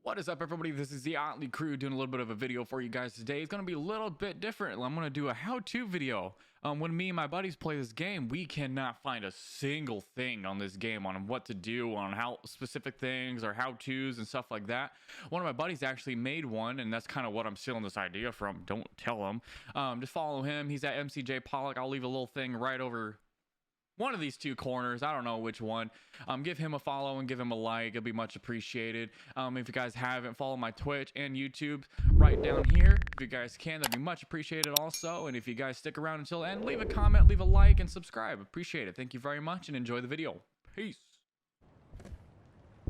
What is up, everybody? This is the OtleyCrew doing a little bit of a video for you guys today. It's going to be a little bit different. I'm going to do a how-to video. When me and my buddies play this game, we cannot find a single thing on this game on what to do, on how specific things or how-tos and stuff like that. One of my buddies actually made one, and that's kind of what I'm stealing this idea from. Don't tell him. Just follow him. He's at MCJ Pollock. I'll leave a little thing right over one of these two corners. I don't know which one. Give him a follow and give him a like. It'll be much appreciated. If you guys haven't, follow my Twitch and YouTube right down here if you guys can. That'd be much appreciated also. And if you guys stick around until the end, leave a comment, leave a like, and subscribe. Appreciate it. Thank you very much and enjoy the video. Peace.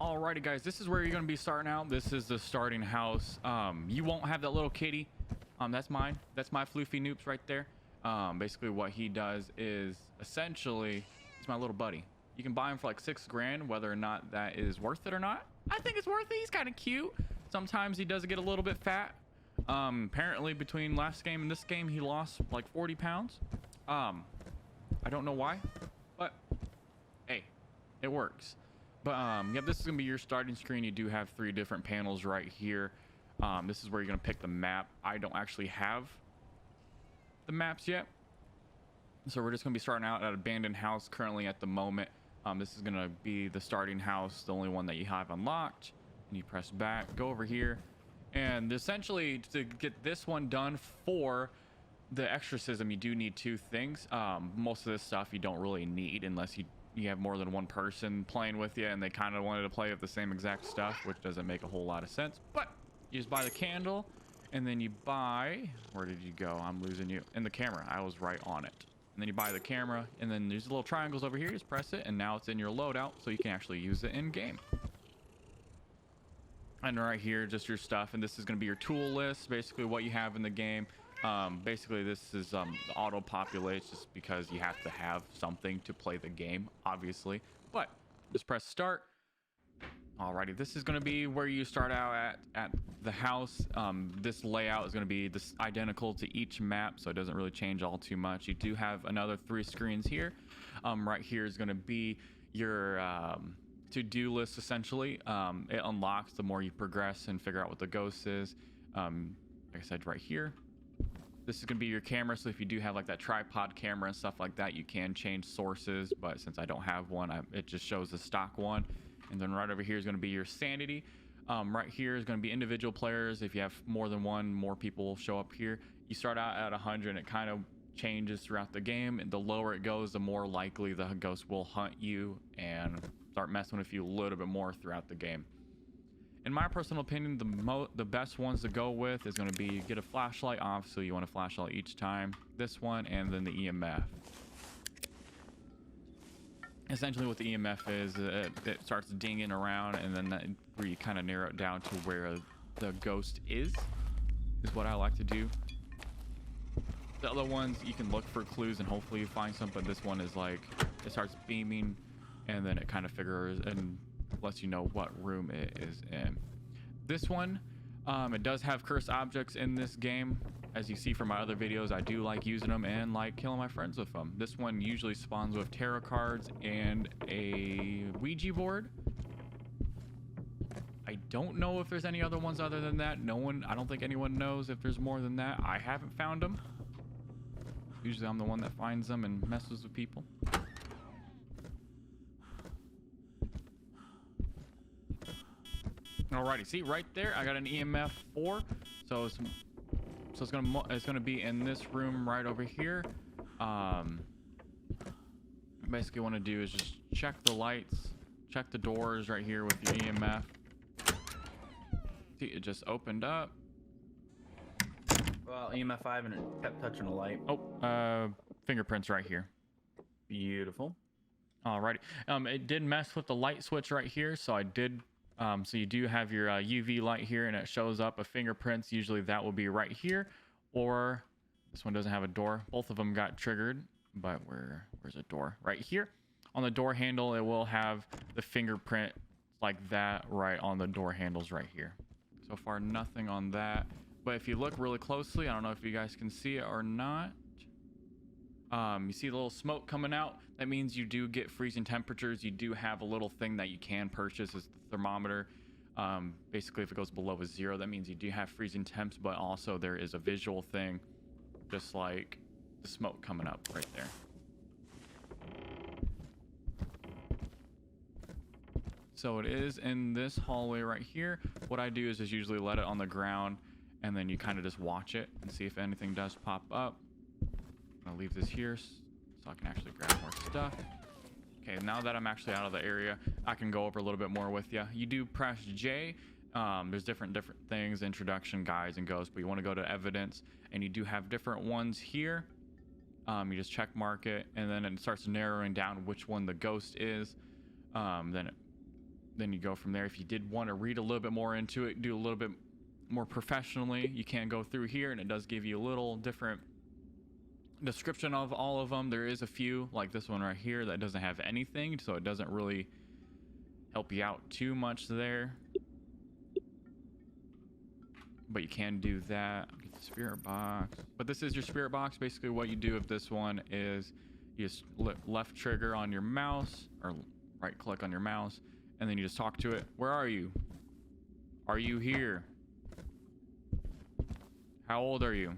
Alrighty guys, this is where you're going to be starting out. This is the starting house. You won't have that little kitty. That's mine. That's my floofy noops right there. Basically what he does is essentially, it's my little buddy. You can buy him for like $6 grand, whether or not that is worth it or not. I think it's worth it. He's kind of cute. Sometimes he does get a little bit fat. Apparently between last game and this game, he lost like 40 pounds. I don't know why, but hey, it works. But yeah, this is gonna be your starting screen. You do have 3 different panels right here. This is where you're gonna pick the map. I don't actually have the maps yet, so we're just gonna be starting out at abandoned house currently at the moment. This is gonna be the starting house, the only one that you have unlocked, and you press back, go over here, and essentially to get this one done for the exorcism, you do need 2 things. Most of this stuff you don't really need unless you have more than one person playing with you and they kind of wanted to play with the same exact stuff, which doesn't make a whole lot of sense. But you just buy the candle, and then you buy, where did you go? I'm losing you. In the camera, I was right on it. And then you buy the camera, and then there's little triangles over here. Just press it, and now it's in your loadout, so you can actually use it in game. And right here, just your stuff, and this is going to be your tool list, basically what you have in the game. Basically, this is auto populates just because you have to have something to play the game, obviously. But just press start. Alrighty, this is going to be where you start out at the house. This layout is going to be identical to each map, so it doesn't really change all too much. You do have another 3 screens here. Right here is going to be your to-do list, essentially. It unlocks the more you progress and figure out what the ghost is. Like I said, right here. This is going to be your camera, so if you do have like that tripod camera and stuff like that, you can change sources, but since I don't have one, it just shows the stock one. And then right over here is going to be your sanity. Right here is going to be individual players. If you have more than one, more people will show up here. You start out at 100 and it kind of changes throughout the game. And the lower it goes, the more likely the ghost will hunt you and start messing with you a little bit more throughout the game. In my personal opinion, the best ones to go with is going to be get a flashlight off. So you want a flashlight each time. This one and then the EMF. Essentially what the EMF is, it starts dinging around, and then where you kind of narrow it down to where the ghost is what I like to do. The other ones you can look for clues and hopefully you find some, but this one is like it starts beaming and then it kind of figures and lets you know what room it is in. This one, it does have cursed objects in this game. As you see from my other videos, I do like using them and like killing my friends with them. This one usually spawns with tarot cards and a Ouija board. I don't know if there's any other ones other than that. I don't think anyone knows if there's more than that. I haven't found them. Usually I'm the one that finds them and messes with people. Alrighty, see right there, I got an EMF 4, so it's gonna be in this room right over here. Basically, what I want to do is just check the lights, check the doors right here with your EMF. See, it just opened up. Well, EMF 5 and it kept touching the light. Oh, fingerprints right here. Beautiful. Alrighty. It did mess with the light switch right here, so I did. So you do have your UV light here, and it shows up a fingerprints. Usually that will be right here, or this one doesn't have a door. Both of them got triggered, but where's a door? Right here. On the door handle, it will have the fingerprint like that right on the door handles right here. So far, nothing on that. But if you look really closely, I don't know if you guys can see it or not. You see the little smoke coming out. That means you do get freezing temperatures. You do have a little thing that you can purchase as the thermometer. Basically, if it goes below a 0, that means you do have freezing temps, but also there is a visual thing, just like the smoke coming up right there. So it is in this hallway right here. What I do is just usually let it on the ground, and then you kind of just watch it and see if anything does pop up. I'll leave this here so I can actually grab more stuff. Okay, now that I'm actually out of the area, I can go over a little bit more with you. You do press J. There's different things, introduction, guides, and ghosts, but you want to go to evidence, and you do have different ones here. You just check mark it, and then it starts narrowing down which one the ghost is. Then you go from there. If you did want to read a little bit more into it, do a little bit more professionally, you can go through here, and it does give you a little different description of all of them. There is a few, like this one right here, that doesn't have anything, so it doesn't really help you out too much there. But you can do that. Get the spirit box. But this is your spirit box. Basically, what you do with this one is you just left trigger on your mouse, or right click on your mouse, and then you just talk to it. Where are you? Are you here? How old are you?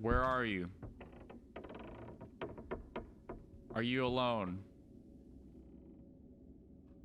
Where are you? Are you alone?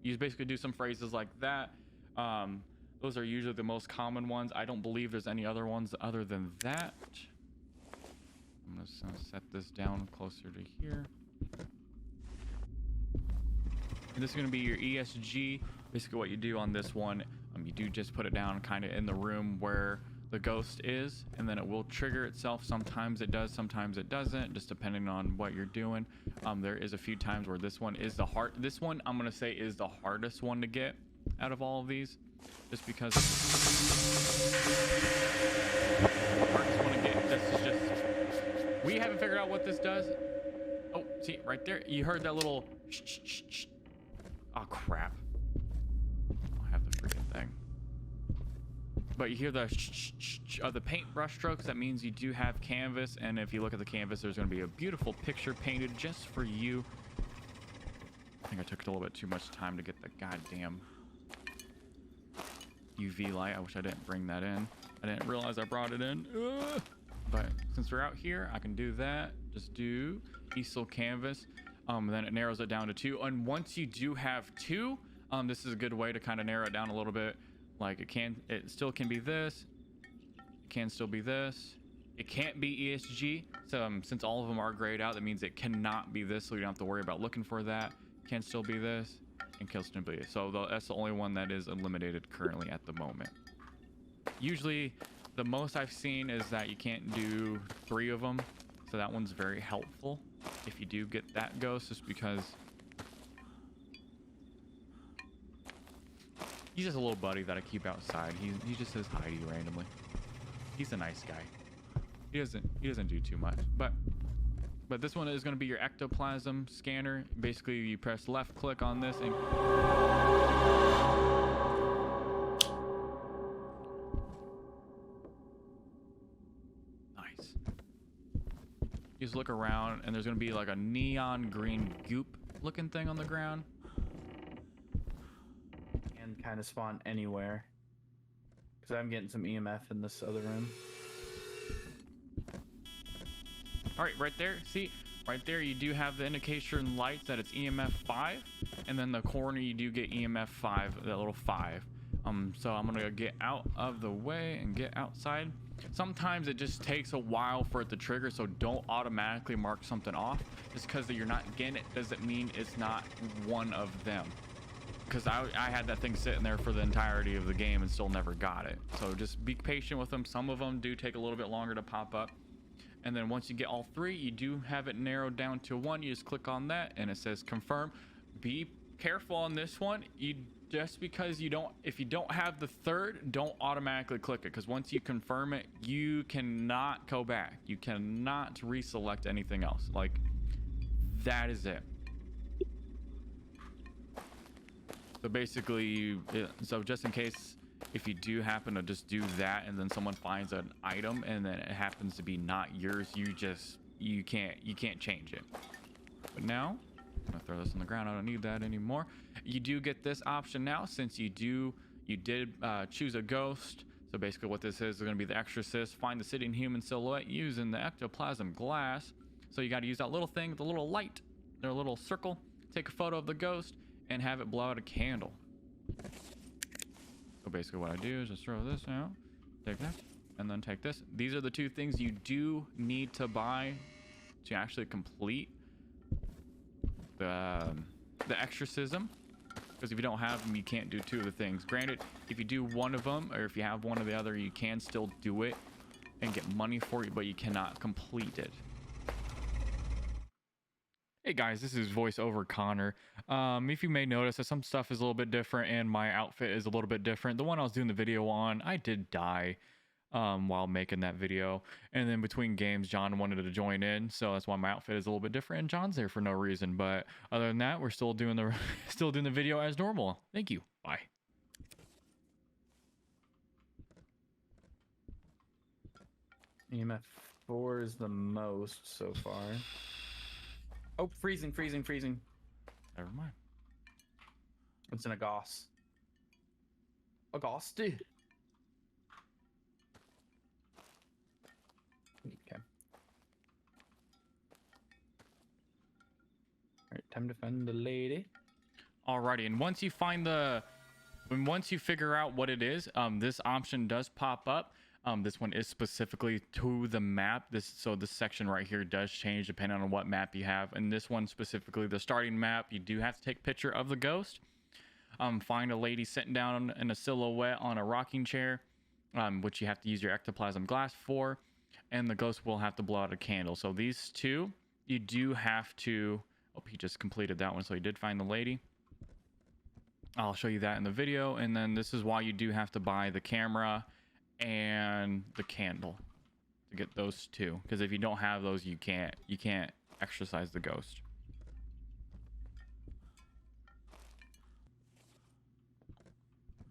You just basically do some phrases like that. Those are usually the most common ones. I don't believe there's any other ones other than that. I'm gonna set this down closer to here. And this is going to be your ESG. Basically what you do on this one, you do just put it down kind of in the room where the ghost is, and then it will trigger itself. Sometimes it does, sometimes it doesn't, just depending on what you're doing. There is a few times where this one is this one I'm going to say is the hardest one to get out of all of these, just because the hardest one to get. This is just, we haven't figured out what this does. Oh, see right there, you heard that little shh, shh, shh, shh. Oh crap, I have the freaking thing. But you hear the shh, shh, shh of the paintbrush strokes. That means you do have canvas, and if you look at the canvas, there's going to be a beautiful picture painted just for you. I think I took a little bit too much time to get the goddamn UV light. I wish I didn't bring that in. I didn't realize I brought it in. But since we're out here, I can do that. Just do easel canvas. Then it narrows it down to 2. And once you do have 2, this is a good way to kind of narrow it down a little bit. Like it still can be this. It can still be this. It can't be ESG. So since all of them are grayed out, that means it cannot be this. So you don't have to worry about looking for that. Can still be this, and can still be this. So that's the only one that is eliminated currently at the moment. Usually, the most I've seen is that you can't do 3 of them. So that one's very helpful if you do get that ghost, just because he's just a little buddy that I keep outside. He just says hi to you randomly. He's a nice guy. He doesn't do too much. But this one is going to be your ectoplasm scanner. Basically, you press left click on this and nice. You just look around, and there's going to be like a neon green goop looking thing on the ground. And kind of spawn anywhere, because I'm getting some EMF in this other room. All right, right there. See, right there, you do have the indication lights that it's EMF 5, and then the corner you do get EMF 5, that little 5. So I'm gonna get out of the way and get outside. Sometimes it just takes a while for it to trigger, so don't automatically mark something off. Just because you're not getting it doesn't mean it's not one of them. Because I had that thing sitting there for the entirety of the game and still never got it. So just be patient with them. Some of them do take a little bit longer to pop up. And then once you get all 3, you do have it narrowed down to 1. You just click on that and it says confirm. Be careful on this one. Just because if you don't have the 3rd, don't automatically click it, because once you confirm it, you cannot go back. You cannot reselect anything else. Like, that is it. So basically, so just in case, if you do happen to just do that and then someone finds an item and then it happens to be not yours, you can't change it. But now I'm gonna throw this on the ground. I don't need that anymore. You do get this option now since you did choose a ghost. So basically what this is going to be the exorcist. Find the sitting human silhouette using the ectoplasm glass. So you got to use that little thing, the little light, their little circle. Take a photo of the ghost and have it blow out a candle. So basically what I do is just throw this out, take that, and then take this. These are the two things you do need to buy to actually complete the exorcism. Because if you don't have them, you can't do two of the things. Granted, if you do one of them, or if you have one or the other, you can still do it and get money for it, but you cannot complete it. Hey guys, this is voiceover Connor. If you may notice that some stuff is a little bit different and my outfit is a little bit different. The one I was doing the video on, I did die while making that video. And then between games, John wanted to join in, so that's why my outfit is a little bit different and John's there for no reason. But other than that, we're still doing the video as normal. Thank you. Bye. EMF 4 is the most so far. Oh, freezing. Never mind. It's in a goss. A goss, dude. Okay. Alright, time to find the lady. Alrighty, and once you figure out what it is, this option does pop up. This one is specifically to the map. So this section right here does change depending on what map you have. And this one specifically, the starting map, you do have to take a picture of the ghost. Find a lady sitting down in a silhouette on a rocking chair, which you have to use your ectoplasm glass for. And the ghost will have to blow out a candle. So these two, you do have to... Oh, he just completed that one, so he did find the lady. I'll show you that in the video. And then this is why you do have to buy the camera and the candle to get those two, because if you don't have those, you can't exorcise the ghost.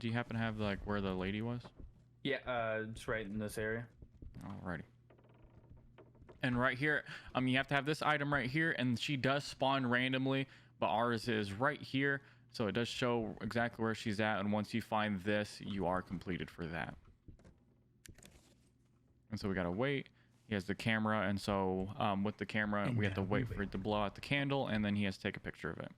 Do you happen to have like where the lady was? Yeah, it's right in this area. Alrighty. And right here, you have to have this item right here, and she does spawn randomly, but ours is right here, so it does show exactly where she's at. And once you find this, you are completed for that. And so we gotta wait. He has the camera, and so with the camera, we have to wait for it to blow out the candle, and then he has to take a picture of it.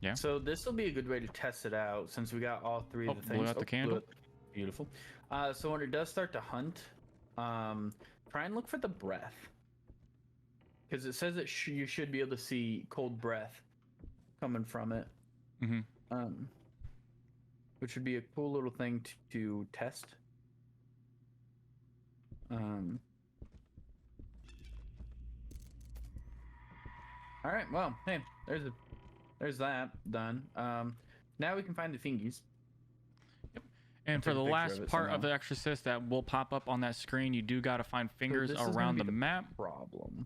Yeah. So this will be a good way to test it out since we got all three of the things. Blew out the candle. Beautiful. So when it does start to hunt, try and look for the breath, because it says that you should be able to see cold breath coming from it. Mm-hmm. Which would be a cool little thing to test. All right. Well, hey, there's that done. Now we can find the fingies. Yep. And for the last part of the exorcist that will pop up on that screen, you do got to find fingers around the map. Problem.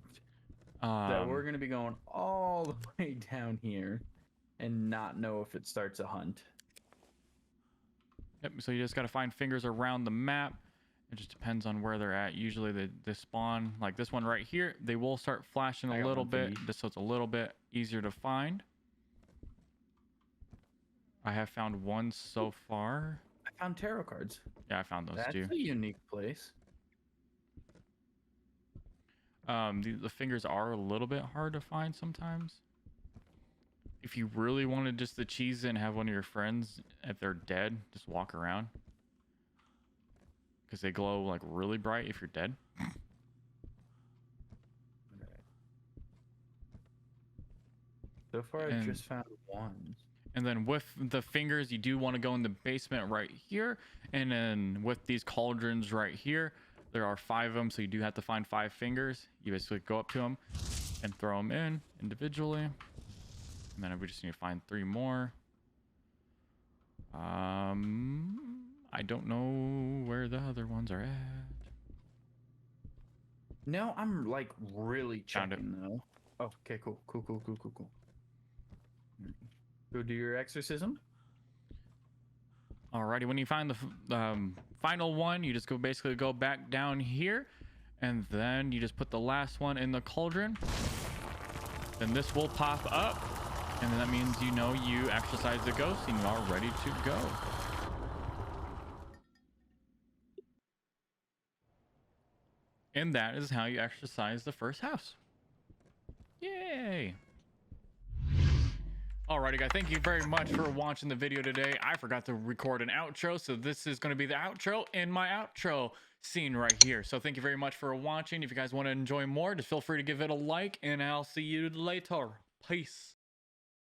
That we're gonna be going all the way down here, and not know if it starts a hunt. Yep, so you just got to find fingers around the map. It just depends on where they're at. Usually they spawn, like this one right here, they will start flashing a little bit, just so it's a little bit easier to find. I have found one so far. I found tarot cards. Yeah, I found those too. That's a unique place. The fingers are a little bit hard to find sometimes. If you really wanted just the cheese and have one of your friends, if they're dead, just walk around. Because they glow like really bright if you're dead. So far, I've just found one. And then with the fingers, you do want to go in the basement right here. And then with these cauldrons right here, there are 5 of them. So you do have to find 5 fingers. You basically go up to them and throw them in individually. And then we just need to find 3 more. I don't know where the other ones are at. No, I'm like really Found checking though. Oh, okay, cool. Go do your exorcism. Alrighty, when you find the final one, you just basically go back down here, And then you just put the last one in the cauldron. Then this will pop up. And then that means you know you exorcise the ghost and you are ready to go. And that is how you exercise the first house. Yay! Alrighty guys, thank you very much for watching the video today. I forgot to record an outro, so this is going to be the outro in my outro scene right here. So thank you very much for watching. If you guys want to enjoy more, just feel free to give it a like, and I'll see you later. Peace.